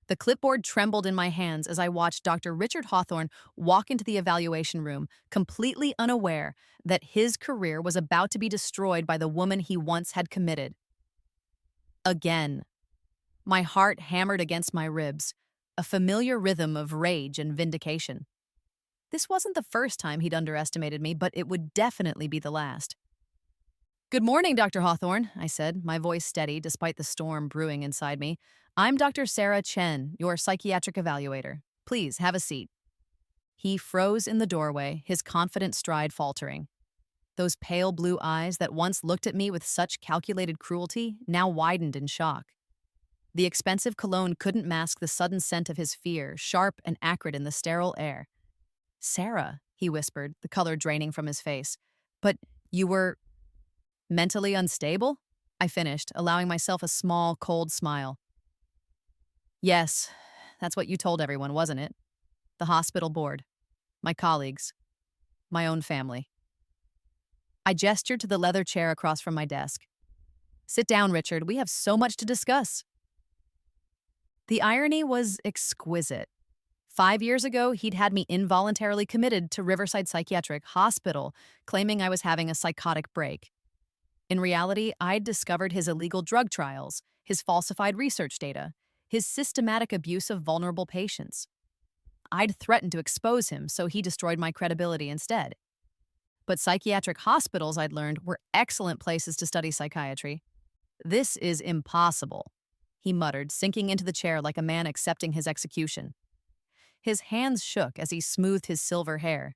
The clipboard trembled in my hands as I watched Dr. Richard Hawthorne walk into the evaluation room, completely unaware that his career was about to be destroyed by the woman he once had committed. Again. My heart hammered against my ribs, a familiar rhythm of rage and vindication. This wasn't the first time he'd underestimated me, but it would definitely be the last. "Good morning, Dr. Hawthorne," I said, my voice steady despite the storm brewing inside me. "I'm Dr. Sarah Chen, your psychiatric evaluator. Please, have a seat." He froze in the doorway, his confident stride faltering. Those pale blue eyes that once looked at me with such calculated cruelty now widened in shock. The expensive cologne couldn't mask the sudden scent of his fear, sharp and acrid in the sterile air. "Sarah," he whispered, the color draining from his face. "But you were mentally unstable?" I finished, allowing myself a small, cold smile. "Yes, that's what you told everyone, wasn't it? The hospital board, my colleagues, my own family." I gestured to the leather chair across from my desk. "Sit down, Richard. We have so much to discuss." The irony was exquisite. 5 years ago, he'd had me involuntarily committed to Riverside Psychiatric Hospital, claiming I was having a psychotic break. In reality, I'd discovered his illegal drug trials, his falsified research data, his systematic abuse of vulnerable patients. I'd threatened to expose him, so he destroyed my credibility instead. But psychiatric hospitals, I'd learned, were excellent places to study psychiatry. "This is impossible," he muttered, sinking into the chair like a man accepting his execution. His hands shook as he smoothed his silver hair.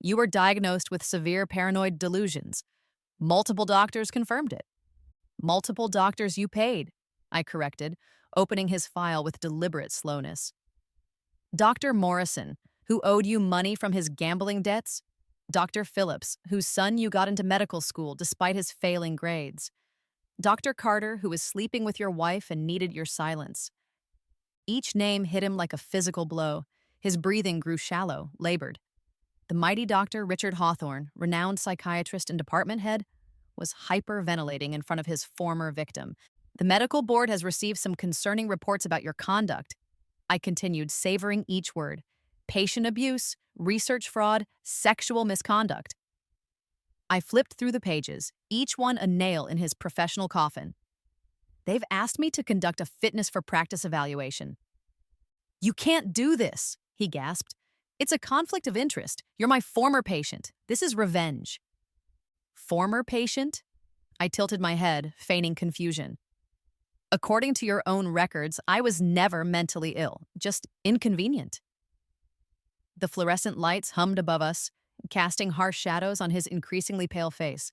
"You were diagnosed with severe paranoid delusions. Multiple doctors confirmed it." "Multiple doctors you paid," I corrected, opening his file with deliberate slowness. "Dr. Morrison, who owed you money from his gambling debts. Dr. Phillips, whose son you got into medical school despite his failing grades. Dr. Carter, who was sleeping with your wife and needed your silence." Each name hit him like a physical blow. His breathing grew shallow, labored. The mighty Dr. Richard Hawthorne, renowned psychiatrist and department head, was hyperventilating in front of his former victim. "The medical board has received some concerning reports about your conduct," I continued, savoring each word. "Patient abuse, research fraud, sexual misconduct." I flipped through the pages, each one a nail in his professional coffin. "They've asked me to conduct a fitness for practice evaluation." "You can't do this," he gasped. "It's a conflict of interest. You're my former patient. This is revenge." "Former patient?" I tilted my head, feigning confusion. "According to your own records, I was never mentally ill, just inconvenient." The fluorescent lights hummed above us, casting harsh shadows on his increasingly pale face.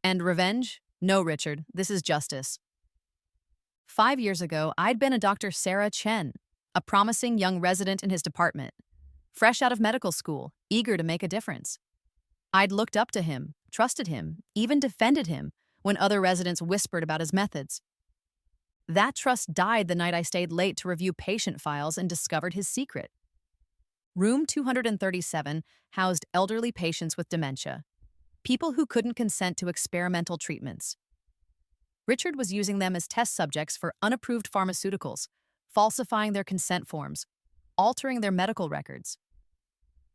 "And revenge? No, Richard, this is justice." 5 years ago, I'd been a Dr. Sarah Chen, a promising young resident in his department, fresh out of medical school, eager to make a difference. I'd looked up to him, trusted him, even defended him when other residents whispered about his methods. That trust died the night I stayed late to review patient files and discovered his secret. Room 237 housed elderly patients with dementia, people who couldn't consent to experimental treatments. Richard was using them as test subjects for unapproved pharmaceuticals, falsifying their consent forms, altering their medical records.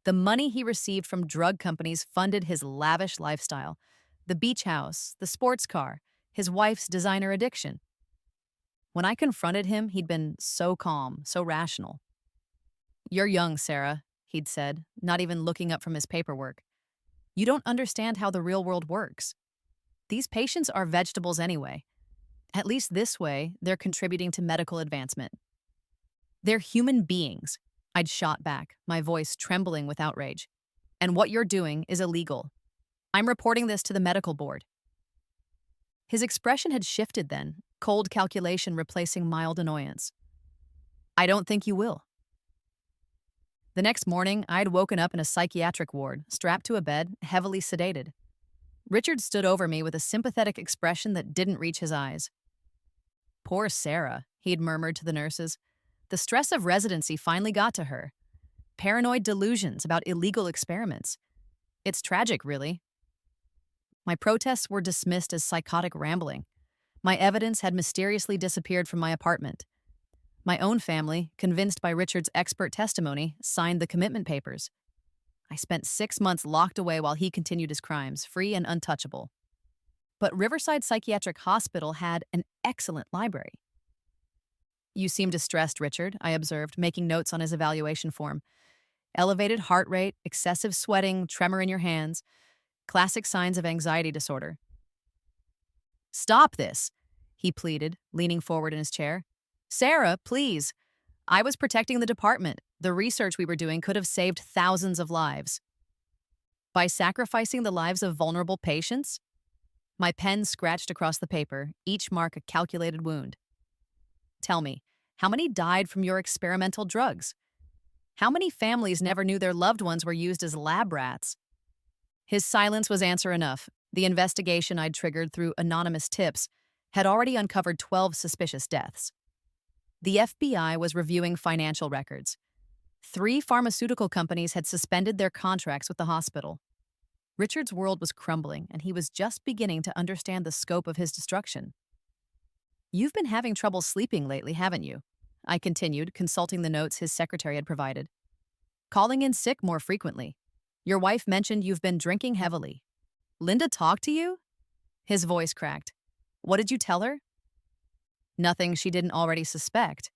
The money he received from drug companies funded his lavish lifestyle, the beach house, the sports car, his wife's designer addiction. When I confronted him, he'd been so calm, so rational. "You're young, Sarah," he'd said, not even looking up from his paperwork. "You don't understand how the real world works. These patients are vegetables anyway. At least this way, they're contributing to medical advancement." "They're human beings," I'd shot back, my voice trembling with outrage. "And what you're doing is illegal. I'm reporting this to the medical board." His expression had shifted then, cold calculation replacing mild annoyance. "I don't think you will." The next morning, I'd woken up in a psychiatric ward, strapped to a bed, heavily sedated. Richard stood over me with a sympathetic expression that didn't reach his eyes. "Poor Sarah," he'd murmured to the nurses. "The stress of residency finally got to her. Paranoid delusions about illegal experiments. It's tragic, really." My protests were dismissed as psychotic rambling. My evidence had mysteriously disappeared from my apartment. My own family, convinced by Richard's expert testimony, signed the commitment papers. I spent 6 months locked away while he continued his crimes, free and untouchable. But Riverside Psychiatric Hospital had an excellent library. You seem distressed, Richard, I observed, making notes on his evaluation form. Elevated heart rate, excessive sweating, tremor in your hands, classic signs of anxiety disorder. Stop this, he pleaded, leaning forward in his chair. Sarah, please. I was protecting the department. The research we were doing could have saved thousands of lives. By sacrificing the lives of vulnerable patients? My pen scratched across the paper, each mark a calculated wound. Tell me, how many died from your experimental drugs? How many families never knew their loved ones were used as lab rats? His silence was answer enough. The investigation I'd triggered through anonymous tips had already uncovered 12 suspicious deaths. The FBI was reviewing financial records. 3 pharmaceutical companies had suspended their contracts with the hospital. Richard's world was crumbling, and he was just beginning to understand the scope of his destruction. You've been having trouble sleeping lately, haven't you? I continued, consulting the notes his secretary had provided. Calling in sick more frequently. Your wife mentioned you've been drinking heavily. Linda talked to you? His voice cracked. What did you tell her? Nothing she didn't already suspect.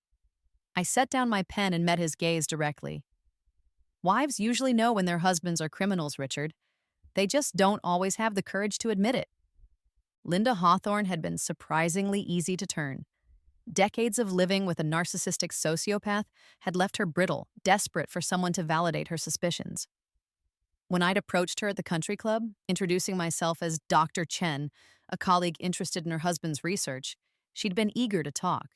I set down my pen and met his gaze directly. Wives usually know when their husbands are criminals, Richard. They just don't always have the courage to admit it. Linda Hawthorne had been surprisingly easy to turn. Decades of living with a narcissistic sociopath had left her brittle, desperate for someone to validate her suspicions. When I'd approached her at the country club, introducing myself as Dr. Chen, a colleague interested in her husband's research, she'd been eager to talk.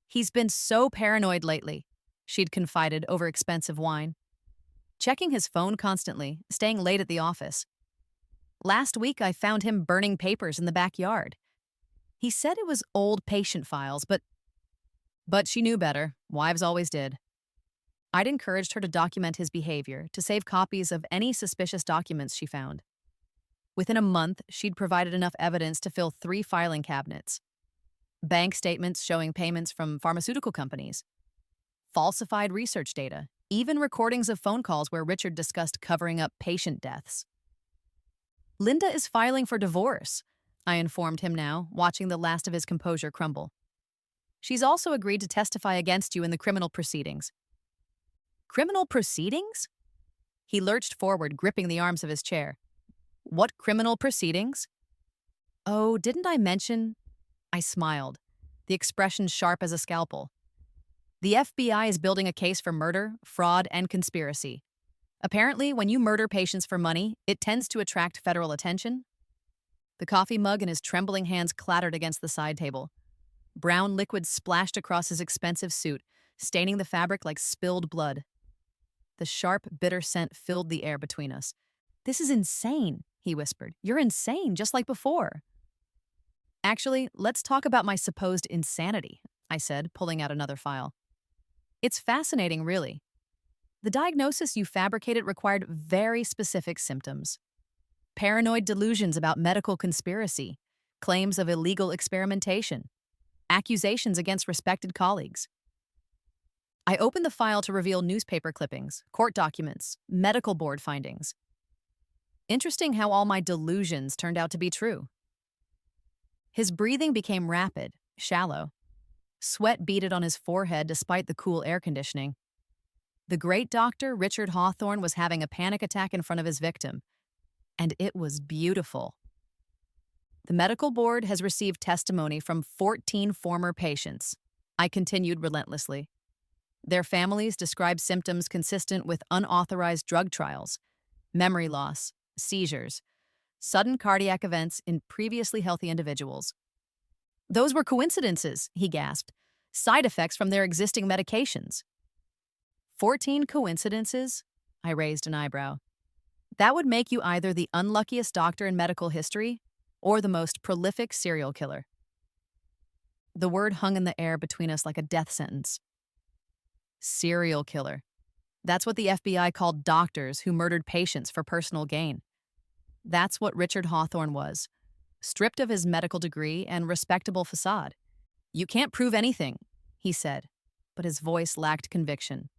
He's been so paranoid lately, she'd confided over expensive wine. Checking his phone constantly, staying late at the office. Last week I found him burning papers in the backyard. He said it was old patient files, but she knew better. Wives always did. I'd encouraged her to document his behavior, to save copies of any suspicious documents she found. Within a month, she'd provided enough evidence to fill 3 filing cabinets. Bank statements showing payments from pharmaceutical companies. Falsified research data. Even recordings of phone calls where Richard discussed covering up patient deaths. Linda is filing for divorce, I informed him now, watching the last of his composure crumble. She's also agreed to testify against you in the criminal proceedings. Criminal proceedings? He lurched forward, gripping the arms of his chair. What criminal proceedings? Oh, didn't I mention? I smiled, the expression sharp as a scalpel. The FBI is building a case for murder, fraud, and conspiracy. Apparently, when you murder patients for money, it tends to attract federal attention. The coffee mug in his trembling hands clattered against the side table. Brown liquid splashed across his expensive suit, staining the fabric like spilled blood. The sharp, bitter scent filled the air between us. This is insane, he whispered. You're insane, just like before. Actually, let's talk about my supposed insanity, I said, pulling out another file. It's fascinating, really. The diagnosis you fabricated required very specific symptoms. Paranoid delusions about medical conspiracy, claims of illegal experimentation, accusations against respected colleagues. I opened the file to reveal newspaper clippings, court documents, medical board findings. Interesting how all my delusions turned out to be true. His breathing became rapid, shallow. Sweat beaded on his forehead despite the cool air conditioning. The great doctor, Richard Hawthorne, was having a panic attack in front of his victim. And it was beautiful. The medical board has received testimony from 14 former patients. I continued relentlessly. Their families described symptoms consistent with unauthorized drug trials, memory loss, seizures, sudden cardiac events in previously healthy individuals. Those were coincidences, he gasped, side effects from their existing medications. 14 coincidences? I raised an eyebrow. That would make you either the unluckiest doctor in medical history or the most prolific serial killer. The word hung in the air between us like a death sentence. Serial killer. That's what the FBI called doctors who murdered patients for personal gain. That's what Richard Hawthorne was, stripped of his medical degree and respectable facade. You can't prove anything, he said, but his voice lacked conviction.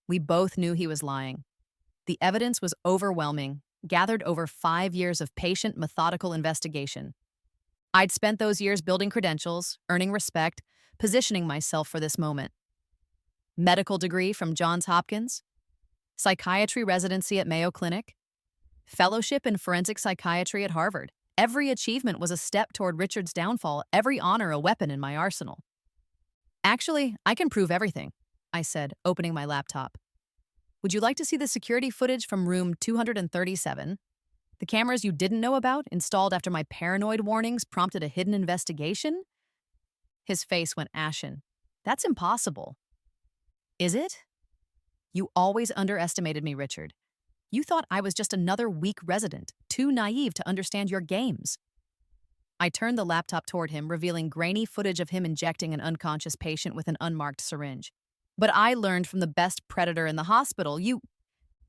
We both knew he was lying. The evidence was overwhelming, gathered over 5 years of patient, methodical investigation. I'd spent those years building credentials, earning respect, positioning myself for this moment. Medical degree from Johns Hopkins, psychiatry residency at Mayo Clinic, fellowship in forensic psychiatry at Harvard. Every achievement was a step toward Richard's downfall, every honor a weapon in my arsenal. Actually, I can prove everything, I said, opening my laptop. Would you like to see the security footage from room 237? The cameras you didn't know about, installed after my paranoid warnings prompted a hidden investigation? His face went ashen. That's impossible. Is it? You always underestimated me, Richard. You thought I was just another weak resident, too naive to understand your games. I turned the laptop toward him, revealing grainy footage of him injecting an unconscious patient with an unmarked syringe. But I learned from the best predator in the hospital.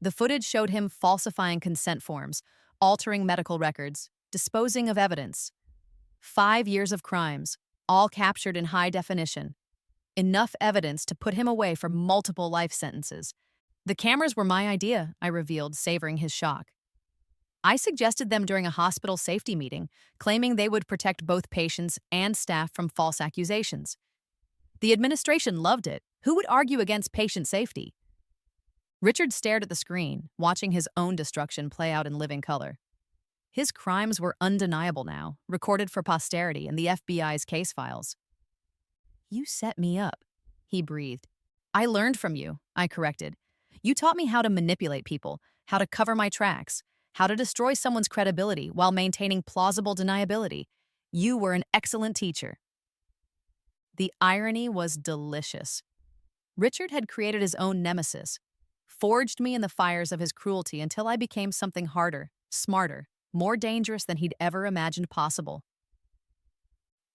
The footage showed him falsifying consent forms, altering medical records, disposing of evidence. 5 years of crimes, all captured in high definition. Enough evidence to put him away for multiple life sentences. The cameras were my idea, I revealed, savoring his shock. I suggested them during a hospital safety meeting, claiming they would protect both patients and staff from false accusations. The administration loved it. Who would argue against patient safety? Richard stared at the screen, watching his own destruction play out in living color. His crimes were undeniable now, recorded for posterity in the FBI's case files. You set me up, he breathed. I learned from you, I corrected. You taught me how to manipulate people, how to cover my tracks, how to destroy someone's credibility while maintaining plausible deniability. You were an excellent teacher. The irony was delicious. Richard had created his own nemesis, forged me in the fires of his cruelty until I became something harder, smarter, more dangerous than he'd ever imagined possible.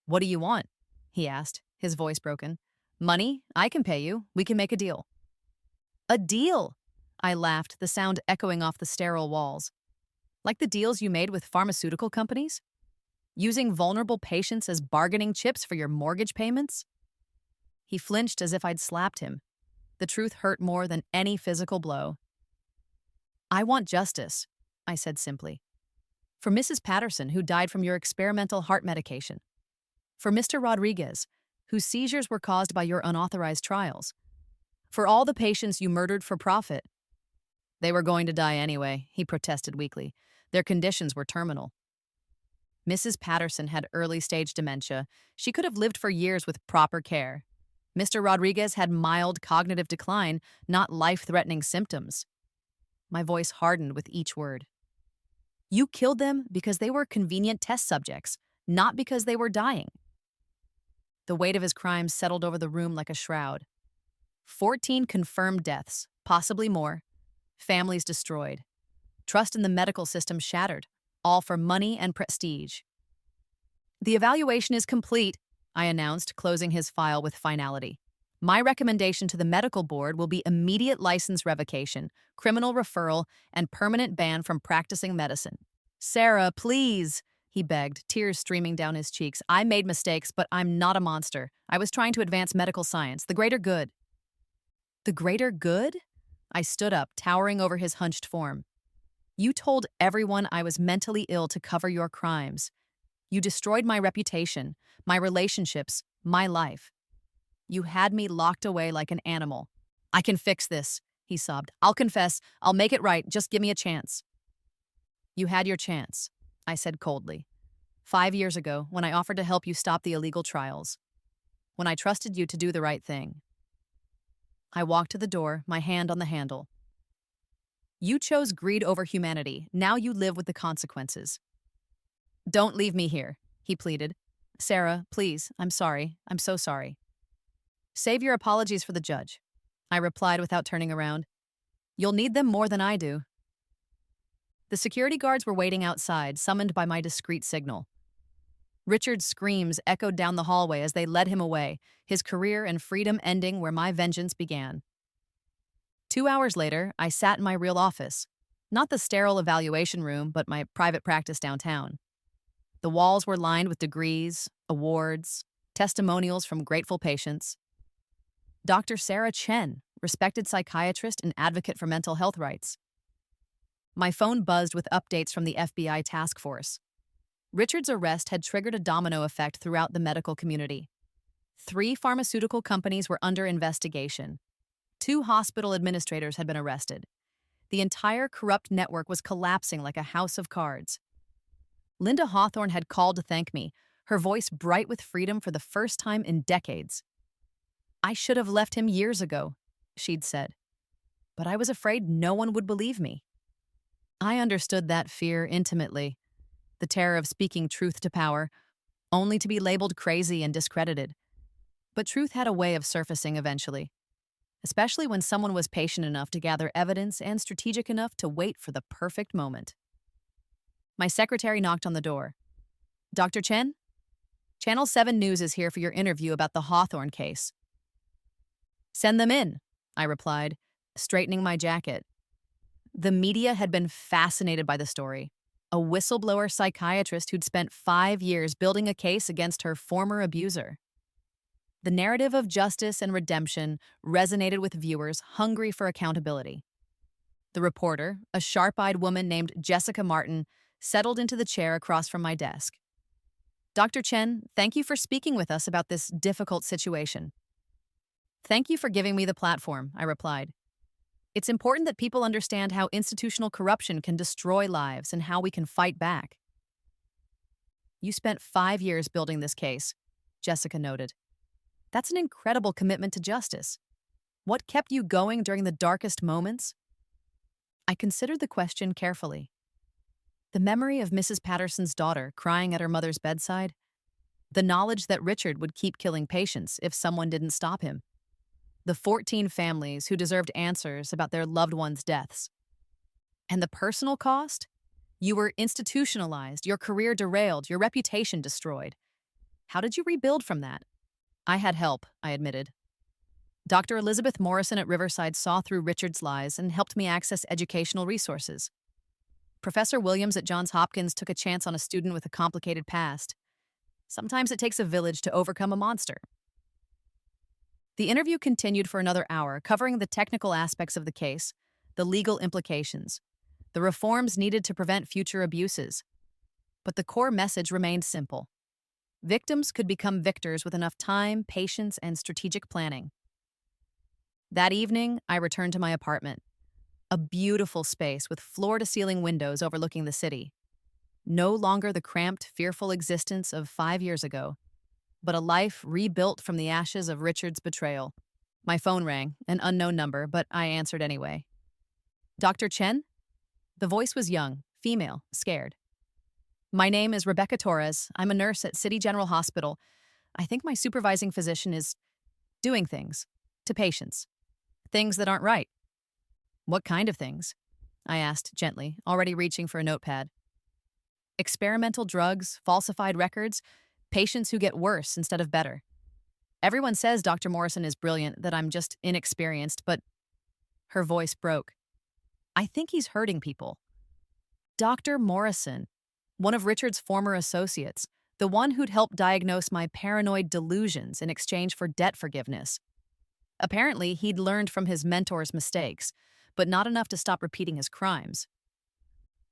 What do you want? He asked, his voice broken. Money? I can pay you. We can make a deal. A deal? I laughed, the sound echoing off the sterile walls. Like the deals you made with pharmaceutical companies? Using vulnerable patients as bargaining chips for your mortgage payments? He flinched as if I'd slapped him. The truth hurt more than any physical blow. I want justice, I said simply. For Mrs. Patterson, who died from your experimental heart medication. For Mr. Rodriguez, whose seizures were caused by your unauthorized trials. For all the patients you murdered for profit. They were going to die anyway, he protested weakly. Their conditions were terminal. Mrs. Patterson had early-stage dementia. She could have lived for years with proper care. Mr. Rodriguez had mild cognitive decline, not life-threatening symptoms. My voice hardened with each word. You killed them because they were convenient test subjects, not because they were dying. The weight of his crimes settled over the room like a shroud. 14 confirmed deaths, possibly more. Families destroyed. Trust in the medical system shattered, all for money and prestige. The evaluation is complete, I announced, closing his file with finality. My recommendation to the medical board will be immediate license revocation, criminal referral, and permanent ban from practicing medicine. Sarah, please, he begged, tears streaming down his cheeks. I made mistakes, but I'm not a monster. I was trying to advance medical science, the greater good. The greater good? I stood up, towering over his hunched form. You told everyone I was mentally ill to cover your crimes. You destroyed my reputation, my relationships, my life. You had me locked away like an animal. I can fix this, he sobbed. I'll confess. I'll make it right. Just give me a chance. You had your chance, I said coldly. 5 years ago, when I offered to help you stop the illegal trials. When I trusted you to do the right thing. I walked to the door, my hand on the handle. You chose greed over humanity. Now you live with the consequences. Don't leave me here, he pleaded. Sarah, please, I'm sorry. I'm so sorry. Save your apologies for the judge, I replied without turning around. You'll need them more than I do. The security guards were waiting outside, summoned by my discreet signal. Richard's screams echoed down the hallway as they led him away, his career and freedom ending where my vengeance began. 2 hours later, I sat in my real office, not the sterile evaluation room, but my private practice downtown. The walls were lined with degrees, awards, testimonials from grateful patients. Dr. Sarah Chen, respected psychiatrist and advocate for mental health rights. My phone buzzed with updates from the FBI task force. Richard's arrest had triggered a domino effect throughout the medical community. 3 pharmaceutical companies were under investigation. 2 hospital administrators had been arrested. The entire corrupt network was collapsing like a house of cards. Linda Hawthorne had called to thank me, her voice bright with freedom for the first time in decades. "I should have left him years ago," she'd said. But I was afraid no one would believe me. I understood that fear intimately, the terror of speaking truth to power, only to be labeled crazy and discredited. But truth had a way of surfacing eventually, especially when someone was patient enough to gather evidence and strategic enough to wait for the perfect moment. My secretary knocked on the door. "Dr. Chen? Channel 7 News is here for your interview about the Hawthorne case." "Send them in," I replied, straightening my jacket. The media had been fascinated by the story. A whistleblower psychiatrist who'd spent 5 years building a case against her former abuser. The narrative of justice and redemption resonated with viewers hungry for accountability. The reporter, a sharp-eyed woman named Jessica Martin, settled into the chair across from my desk. "Dr. Chen, thank you for speaking with us about this difficult situation." "Thank you for giving me the platform," I replied. "It's important that people understand how institutional corruption can destroy lives and how we can fight back." "You spent 5 years building this case," Jessica noted. "That's an incredible commitment to justice. What kept you going during the darkest moments?" I considered the question carefully. The memory of Mrs. Patterson's daughter crying at her mother's bedside, the knowledge that Richard would keep killing patients if someone didn't stop him, the 14 families who deserved answers about their loved ones' deaths. And the personal cost? You were institutionalized, your career derailed, your reputation destroyed. How did you rebuild from that? I had help, I admitted. Dr. Elizabeth Morrison at Riverside saw through Richard's lies and helped me access educational resources. Professor Williams at Johns Hopkins took a chance on a student with a complicated past. Sometimes it takes a village to overcome a monster. The interview continued for another hour, covering the technical aspects of the case, the legal implications, the reforms needed to prevent future abuses. But the core message remained simple. Victims could become victors with enough time, patience, and strategic planning. That evening, I returned to my apartment. A beautiful space with floor-to-ceiling windows overlooking the city. No longer the cramped, fearful existence of 5 years ago, but a life rebuilt from the ashes of Richard's betrayal. My phone rang, an unknown number, but I answered anyway. "Dr. Chen?" The voice was young, female, scared. "My name is Rebecca Torres. I'm a nurse at City General Hospital. I think my supervising physician is doing things to patients. Things that aren't right." "What kind of things?" I asked gently, already reaching for a notepad. "Experimental drugs, falsified records, patients who get worse instead of better. Everyone says Dr. Morrison is brilliant, that I'm just inexperienced, but..." Her voice broke. "I think he's hurting people." Dr. Morrison, one of Richard's former associates, the one who'd helped diagnose my paranoid delusions in exchange for debt forgiveness. Apparently, he'd learned from his mentor's mistakes, but not enough to stop repeating his crimes.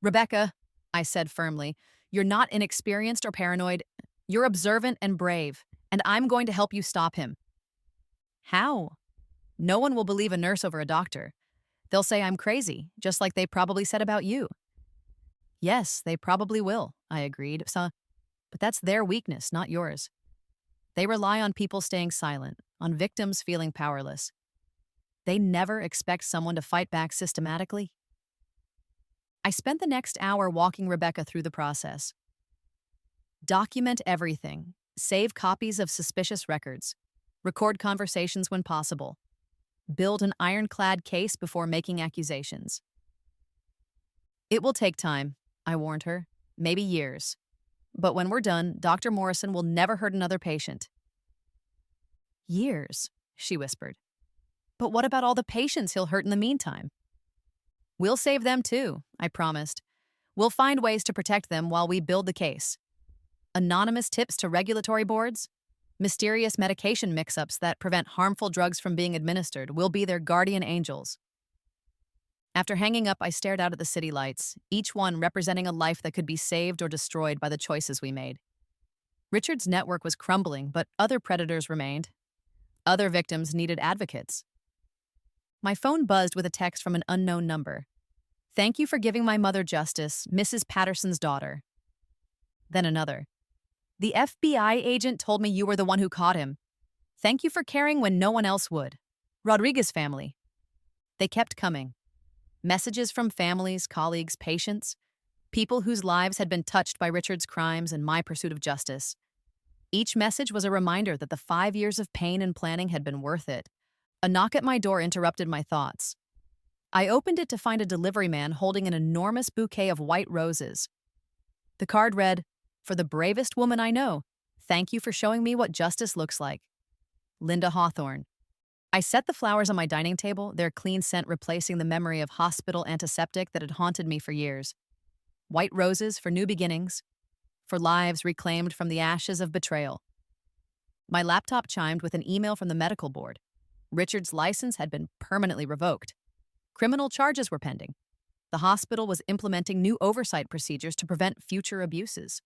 "Rebecca," I said firmly, "you're not inexperienced or paranoid. You're observant and brave, and I'm going to help you stop him." "How?" "No one will believe a nurse over a doctor. They'll say I'm crazy, just like they probably said about you." "Yes, they probably will," I agreed. But that's their weakness, not yours. They rely on people staying silent, on victims feeling powerless. They never expect someone to fight back systematically. I spent the next hour walking Rebecca through the process. Document everything. Save copies of suspicious records. Record conversations when possible. Build an ironclad case before making accusations. "It will take time," I warned her. "Maybe years. But when we're done, Dr. Morrison will never hurt another patient." "Years," she whispered. "But what about all the patients he'll hurt in the meantime?" "We'll save them too," I promised. "We'll find ways to protect them while we build the case. Anonymous tips to regulatory boards? Mysterious medication mix-ups that prevent harmful drugs from being administered will be their guardian angels. After hanging up, I stared out at the city lights, each one representing a life that could be saved or destroyed by the choices we made. Richard's network was crumbling, but other predators remained. Other victims needed advocates. My phone buzzed with a text from an unknown number. "Thank you for giving my mother justice, Mrs. Patterson's daughter." Then another. "The FBI agent told me you were the one who caught him. Thank you for caring when no one else would. Rodriguez family." They kept coming. Messages from families, colleagues, patients, people whose lives had been touched by Richard's crimes and my pursuit of justice. Each message was a reminder that the 5 years of pain and planning had been worth it. A knock at my door interrupted my thoughts. I opened it to find a delivery man holding an enormous bouquet of white roses. The card read, "For the bravest woman I know, thank you for showing me what justice looks like. Linda Hawthorne." I set the flowers on my dining table, their clean scent replacing the memory of hospital antiseptic that had haunted me for years. White roses for new beginnings, for lives reclaimed from the ashes of betrayal. My laptop chimed with an email from the medical board. Richard's license had been permanently revoked. Criminal charges were pending. The hospital was implementing new oversight procedures to prevent future abuses.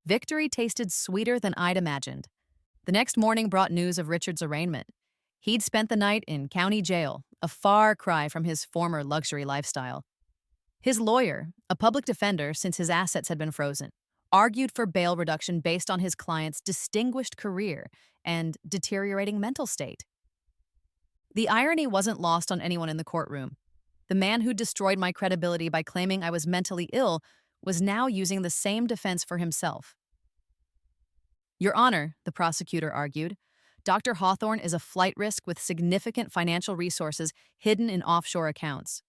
Victory tasted sweeter than I'd imagined. The next morning brought news of Richard's arraignment. He'd spent the night in county jail, a far cry from his former luxury lifestyle. His lawyer, a public defender since his assets had been frozen, argued for bail reduction based on his client's distinguished career and deteriorating mental state. The irony wasn't lost on anyone in the courtroom. The man who destroyed my credibility by claiming I was mentally ill was now using the same defense for himself. "Your Honor," the prosecutor argued, "Dr. Hawthorne is a flight risk with significant financial resources hidden in offshore accounts.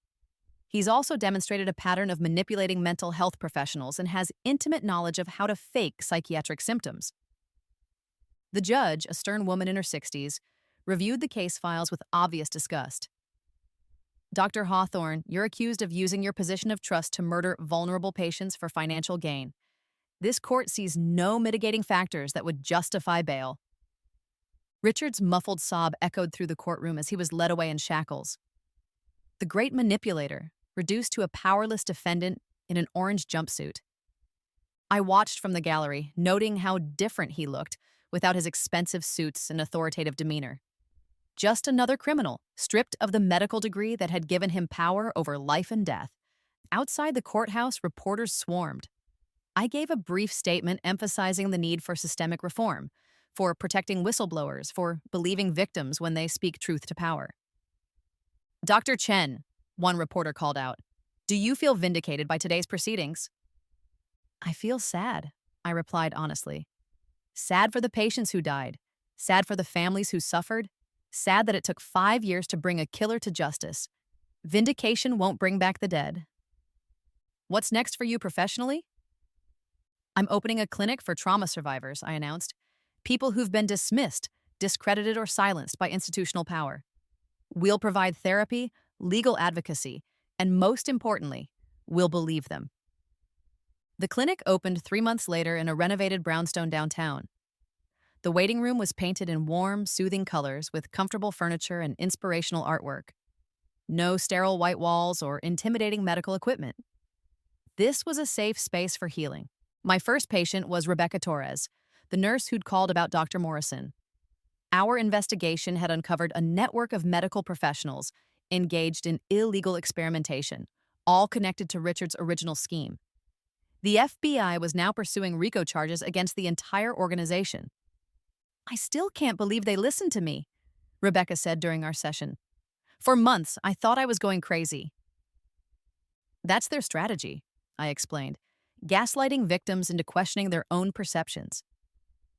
He's also demonstrated a pattern of manipulating mental health professionals and has intimate knowledge of how to fake psychiatric symptoms." The judge, a stern woman in her 60s, reviewed the case files with obvious disgust. "Dr. Hawthorne, you're accused of using your position of trust to murder vulnerable patients for financial gain. This court sees no mitigating factors that would justify bail." Richard's muffled sob echoed through the courtroom as he was led away in shackles. The great manipulator, reduced to a powerless defendant in an orange jumpsuit. I watched from the gallery, noting how different he looked without his expensive suits and authoritative demeanor. Just another criminal, stripped of the medical degree that had given him power over life and death. Outside the courthouse, reporters swarmed. I gave a brief statement emphasizing the need for systemic reform, for protecting whistleblowers, for believing victims when they speak truth to power. "Dr. Chen," one reporter called out, "do you feel vindicated by today's proceedings?" "I feel sad," I replied honestly. Sad for the patients who died, sad for the families who suffered, sad that it took 5 years to bring a killer to justice. Vindication won't bring back the dead. "What's next for you professionally?" "I'm opening a clinic for trauma survivors," I announced. "People who've been dismissed, discredited, or silenced by institutional power. We'll provide therapy, legal advocacy, and most importantly, we'll believe them." The clinic opened 3 months later in a renovated brownstone downtown. The waiting room was painted in warm, soothing colors with comfortable furniture and inspirational artwork. No sterile white walls or intimidating medical equipment. This was a safe space for healing. My first patient was Rebecca Torres, the nurse who'd called about Dr. Morrison. Our investigation had uncovered a network of medical professionals engaged in illegal experimentation, all connected to Richard's original scheme. The FBI was now pursuing RICO charges against the entire organization. "I still can't believe they listened to me," Rebecca said during our session. "For months, I thought I was going crazy." "That's their strategy," I explained, gaslighting victims into questioning their own perceptions.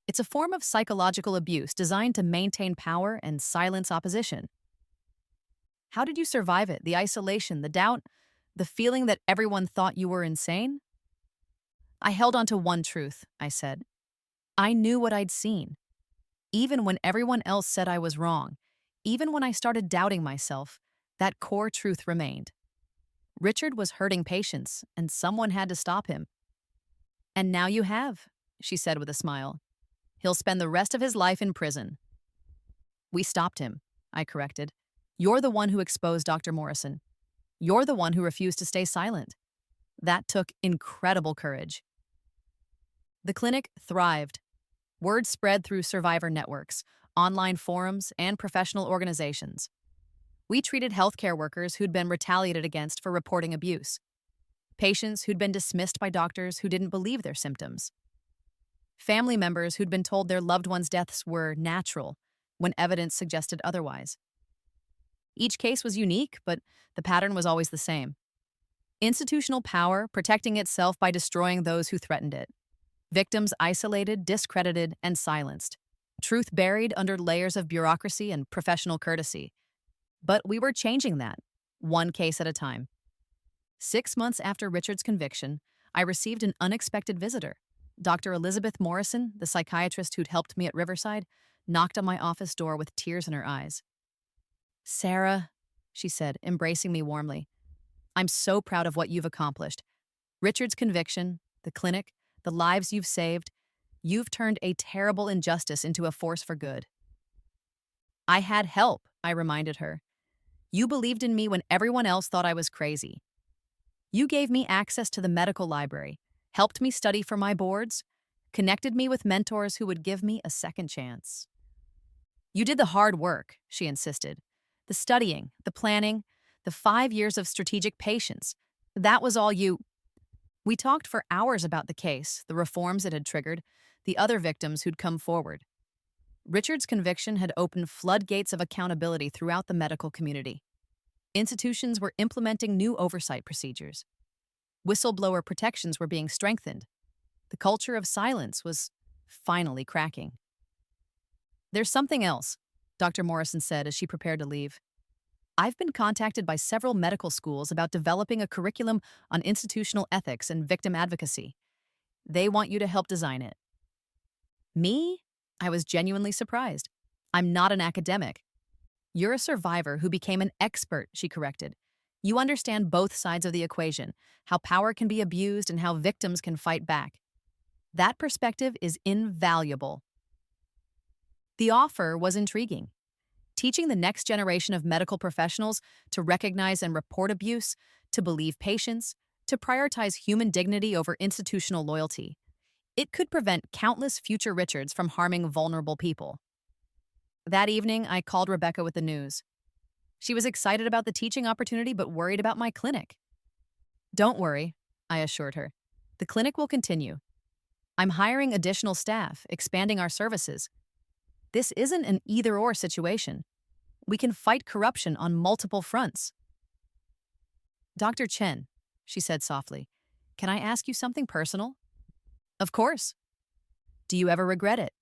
It's a form of psychological abuse designed to maintain power and silence opposition. "How did you survive it? The isolation, the doubt, the feeling that everyone thought you were insane?" "I held on to one truth," I said. "I knew what I'd seen. Even when everyone else said I was wrong, even when I started doubting myself, that core truth remained. Richard was hurting patients, and someone had to stop him." "And now you have," she said with a smile. He'll spend the rest of his life in prison. We stopped him, I corrected. You're the one who exposed Dr. Morrison. You're the one who refused to stay silent. That took incredible courage. The clinic thrived. Word spread through survivor networks, online forums, and professional organizations. We treated healthcare workers who'd been retaliated against for reporting abuse, patients who'd been dismissed by doctors who didn't believe their symptoms, family members who'd been told their loved ones' deaths were natural when evidence suggested otherwise. Each case was unique, but the pattern was always the same. Institutional power protecting itself by destroying those who threatened it. Victims isolated, discredited, and silenced. Truth buried under layers of bureaucracy and professional courtesy. But we were changing that, one case at a time. 6 months after Richard's conviction, I received an unexpected visitor. Dr. Elizabeth Morrison, the psychiatrist who'd helped me at Riverside, knocked on my office door with tears in her eyes. "Sarah," she said, embracing me warmly, "I'm so proud of what you've accomplished. Richard's conviction, the clinic, the lives you've saved, you've turned a terrible injustice into a force for good." "I had help," I reminded her. "You believed in me when everyone else thought I was crazy. You gave me access to the medical library, helped me study for my boards, connected me with mentors who would give me a second chance. You did the hard work," she insisted. "The studying, the planning, the 5 years of strategic patience. That was all you—" We talked for hours about the case, the reforms it had triggered, the other victims who'd come forward. Richard's conviction had opened floodgates of accountability throughout the medical community. Institutions were implementing new oversight procedures. Whistleblower protections were being strengthened. The culture of silence was finally cracking. "There's something else," Dr. Morrison said as she prepared to leave. "I've been contacted by several medical schools about developing a curriculum on institutional ethics and victim advocacy. They want you to help design it." "Me?" I was genuinely surprised. "I'm not an academic." "You're a survivor who became an expert," she corrected. "You understand both sides of the equation, how power can be abused and how victims can fight back. That perspective is invaluable." The offer was intriguing. Teaching the next generation of medical professionals to recognize and report abuse, to believe patients, to prioritize human dignity over institutional loyalty. It could prevent countless future Richards from harming vulnerable people. That evening, I called Rebecca with the news. She was excited about the teaching opportunity but worried about my clinic. "Don't worry," I assured her. "The clinic will continue. I'm hiring additional staff, expanding our services. This isn't an either-or situation. We can fight corruption on multiple fronts." "Dr. Chen," she said softly, "can I ask you something personal?" "Of course." "Do you ever regret it?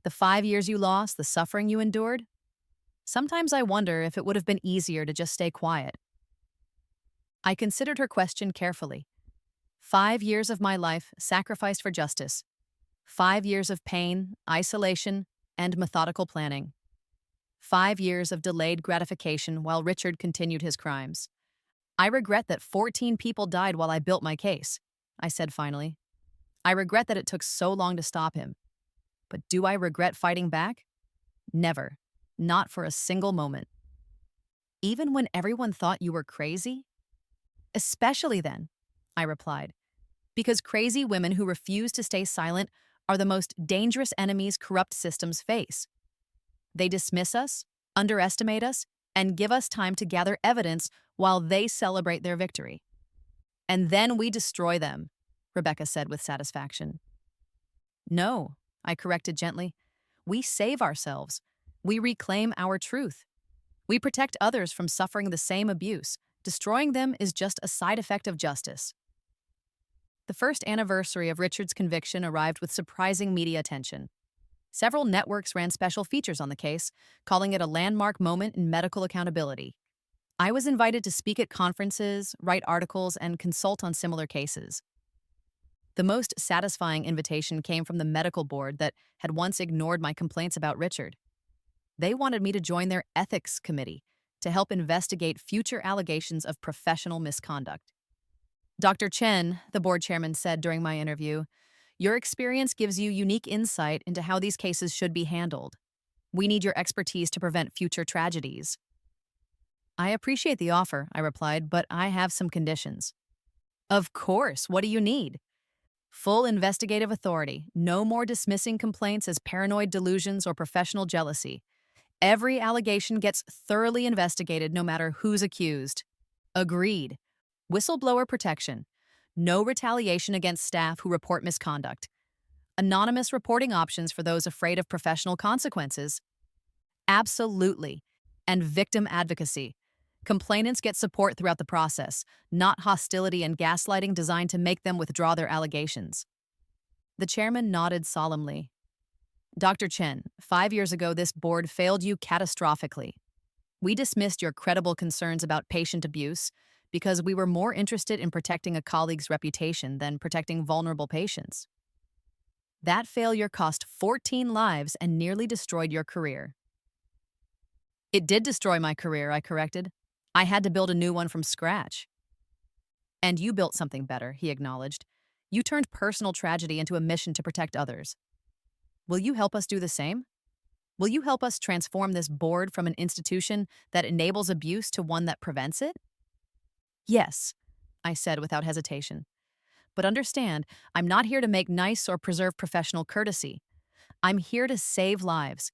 The 5 years you lost, the suffering you endured? Sometimes I wonder if it would have been easier to just stay quiet." I considered her question carefully. 5 years of my life sacrificed for justice. 5 years of pain, isolation, and methodical planning. 5 years of delayed gratification while Richard continued his crimes. "I regret that 14 people died while I built my case," I said finally. "I regret that it took so long to stop him. But do I regret fighting back? Never. Not for a single moment." "Even when everyone thought you were crazy?" "Especially then," I replied, "because crazy women who refuse to stay silent are the most dangerous enemies corrupt systems face. They dismiss us, underestimate us, and give us time to gather evidence while they celebrate their victory. And then we destroy them," Rebecca said with satisfaction. "No," I corrected gently. "We save ourselves. We reclaim our truth. We protect others from suffering the same abuse. Destroying them is just a side effect of justice." The first anniversary of Richard's conviction arrived with surprising media attention. Several networks ran special features on the case, calling it a landmark moment in medical accountability. I was invited to speak at conferences, write articles, and consult on similar cases. The most satisfying invitation came from the medical board that had once ignored my complaints about Richard. They wanted me to join their ethics committee to help investigate future allegations of professional misconduct. "Dr. Chen," the board chairman said during my interview, Your experience gives you unique insight into how these cases should be handled. We need your expertise to prevent future tragedies. I appreciate the offer, I replied, but I have some conditions. Of course, what do you need? Full investigative authority, no more dismissing complaints as paranoid delusions or professional jealousy. Every allegation gets thoroughly investigated no matter who's accused. Agreed. Whistleblower protection. No retaliation against staff who report misconduct. Anonymous reporting options for those afraid of professional consequences. Absolutely. And victim advocacy. Complainants get support throughout the process, not hostility and gaslighting designed to make them withdraw their allegations. The chairman nodded solemnly. Dr. Chen, 5 years ago this board failed you catastrophically. We dismissed your credible concerns about patient abuse because we were more interested in protecting a colleague's reputation than protecting vulnerable patients. That failure cost 14 lives and nearly destroyed your career. It did destroy my career, I corrected. I had to build a new one from scratch. And you built something better, he acknowledged. You turned personal tragedy into a mission to protect others. Will you help us do the same? Will you help us transform this board from an institution that enables abuse to one that prevents it? Yes, I said without hesitation. But understand, I'm not here to make nice or preserve professional courtesy. I'm here to save lives.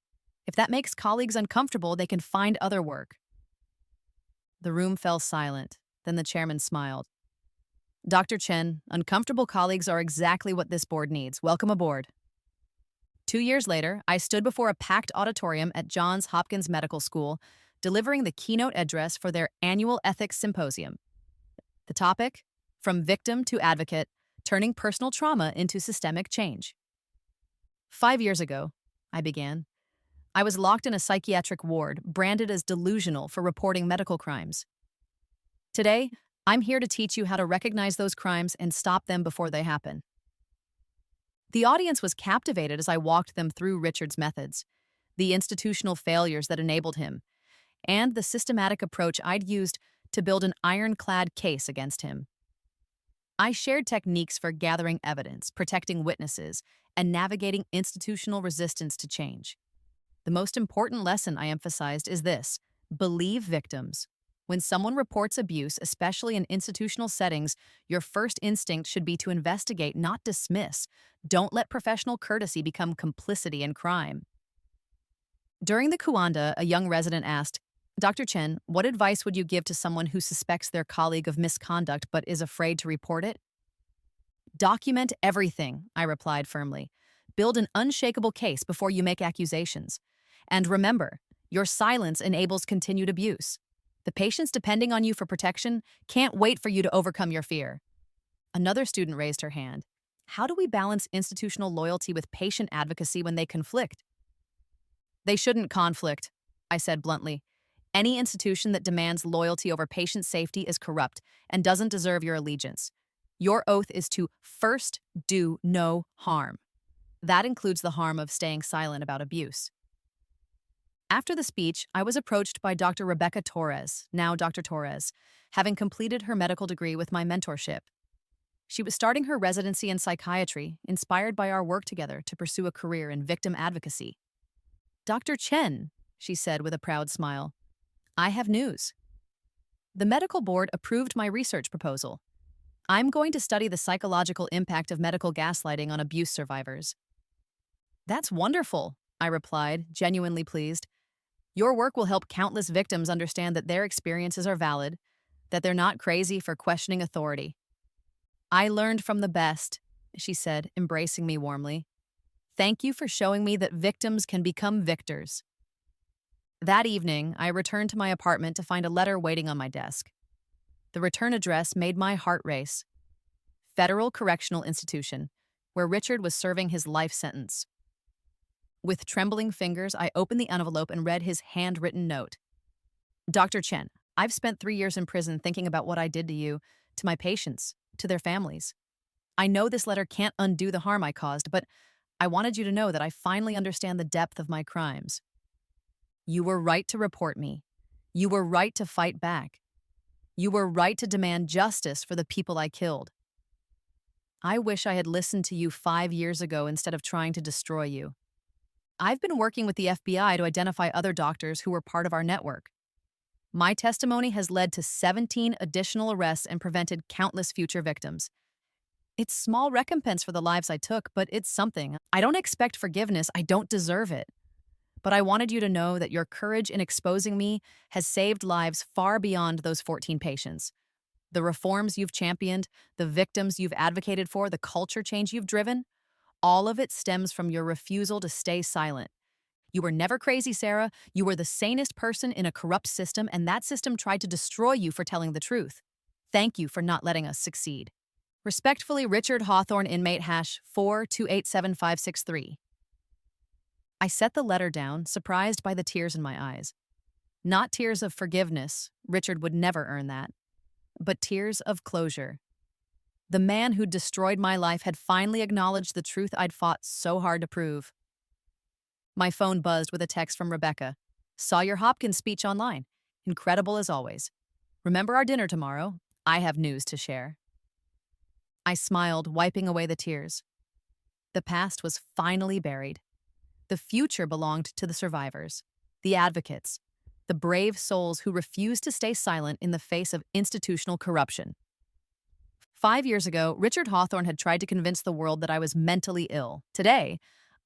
If that makes colleagues uncomfortable, they can find other work. The room fell silent. Then the chairman smiled. Dr. Chen, uncomfortable colleagues are exactly what this board needs. Welcome aboard. 2 years later, I stood before a packed auditorium at Johns Hopkins Medical School, delivering the keynote address for their annual ethics symposium. The topic? From victim to advocate, turning personal trauma into systemic change. 5 years ago, I began, I was locked in a psychiatric ward, branded as delusional for reporting medical crimes. Today, I'm here to teach you how to recognize those crimes and stop them before they happen. The audience was captivated as I walked them through Richard's methods, the institutional failures that enabled him, and the systematic approach I'd used to build an ironclad case against him. I shared techniques for gathering evidence, protecting witnesses, and navigating institutional resistance to change. The most important lesson I emphasized is this: believe victims. When someone reports abuse, especially in institutional settings, your first instinct should be to investigate, not dismiss. Don't let professional courtesy become complicity in crime. During the Kuanda, a young resident asked, Dr. Chen, what advice would you give to someone who suspects their colleague of misconduct but is afraid to report it? Document everything, I replied firmly. Build an unshakable case before you make accusations. And remember, your silence enables continued abuse. The patients depending on you for protection can't wait for you to overcome your fear. Another student raised her hand. How do we balance institutional loyalty with patient advocacy when they conflict? They shouldn't conflict, I said bluntly. Any institution that demands loyalty over patient safety is corrupt and doesn't deserve your allegiance. Your oath is to first do no harm. That includes the harm of staying silent about abuse. After the speech, I was approached by Dr. Rebecca Torres, now Dr. Torres, having completed her medical degree with my mentorship. She was starting her residency in psychiatry, inspired by our work together to pursue a career in victim advocacy. Dr. Chen, she said with a proud smile, I have news. The medical board approved my research proposal. I'm going to study the psychological impact of medical gaslighting on abuse survivors. That's wonderful, I replied, genuinely pleased. Your work will help countless victims understand that their experiences are valid, that they're not crazy for questioning authority. I learned from the best, she said, embracing me warmly. Thank you for showing me that victims can become victors. That evening, I returned to my apartment to find a letter waiting on my desk. The return address made my heart race. Federal Correctional Institution, where Richard was serving his life sentence. With trembling fingers, I opened the envelope and read his handwritten note. Dr. Chen, I've spent 3 years in prison thinking about what I did to you, to my patients, to their families. I know this letter can't undo the harm I caused, but I wanted you to know that I finally understand the depth of my crimes. You were right to report me. You were right to fight back. You were right to demand justice for the people I killed. I wish I had listened to you 5 years ago instead of trying to destroy you. I've been working with the FBI to identify other doctors who were part of our network. My testimony has led to 17 additional arrests and prevented countless future victims. It's small recompense for the lives I took, but it's something. I don't expect forgiveness, I don't deserve it. But I wanted you to know that your courage in exposing me has saved lives far beyond those 14 patients. The reforms you've championed, the victims you've advocated for, the culture change you've driven, all of it stems from your refusal to stay silent. You were never crazy, Sarah. You were the sanest person in a corrupt system, and that system tried to destroy you for telling the truth. Thank you for not letting us succeed. Respectfully, Richard Hawthorne, inmate hash 4287563. I set the letter down, surprised by the tears in my eyes. Not tears of forgiveness, Richard would never earn that, but tears of closure. The man who'd destroyed my life had finally acknowledged the truth I'd fought so hard to prove. My phone buzzed with a text from Rebecca. Saw your Hopkins speech online. Incredible as always. Remember our dinner tomorrow? I have news to share. I smiled, wiping away the tears. The past was finally buried. The future belonged to the survivors, the advocates, the brave souls who refused to stay silent in the face of institutional corruption. 5 years ago, Richard Hawthorne had tried to convince the world that I was mentally ill. Today,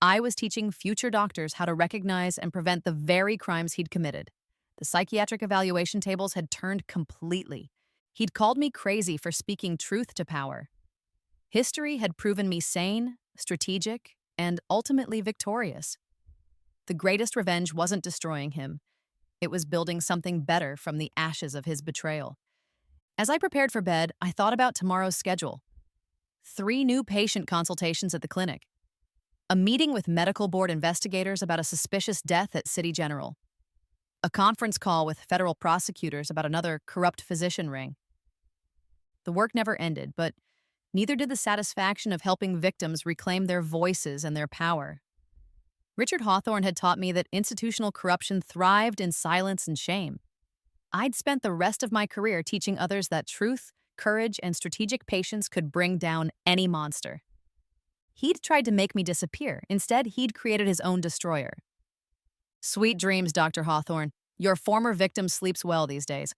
I was teaching future doctors how to recognize and prevent the very crimes he'd committed. The psychiatric evaluation tables had turned completely. He'd called me crazy for speaking truth to power. History had proven me sane, strategic, and ultimately victorious. The greatest revenge wasn't destroying him. It was building something better from the ashes of his betrayal. As I prepared for bed, I thought about tomorrow's schedule. 3 new patient consultations at the clinic. A meeting with medical board investigators about a suspicious death at City General. A conference call with federal prosecutors about another corrupt physician ring. The work never ended, but neither did the satisfaction of helping victims reclaim their voices and their power. Richard Hawthorne had taught me that institutional corruption thrived in silence and shame. I'd spent the rest of my career teaching others that truth, courage, and strategic patience could bring down any monster. He'd tried to make me disappear. Instead, he'd created his own destroyer. Sweet dreams, Dr. Hawthorne. Your former victim sleeps well these days.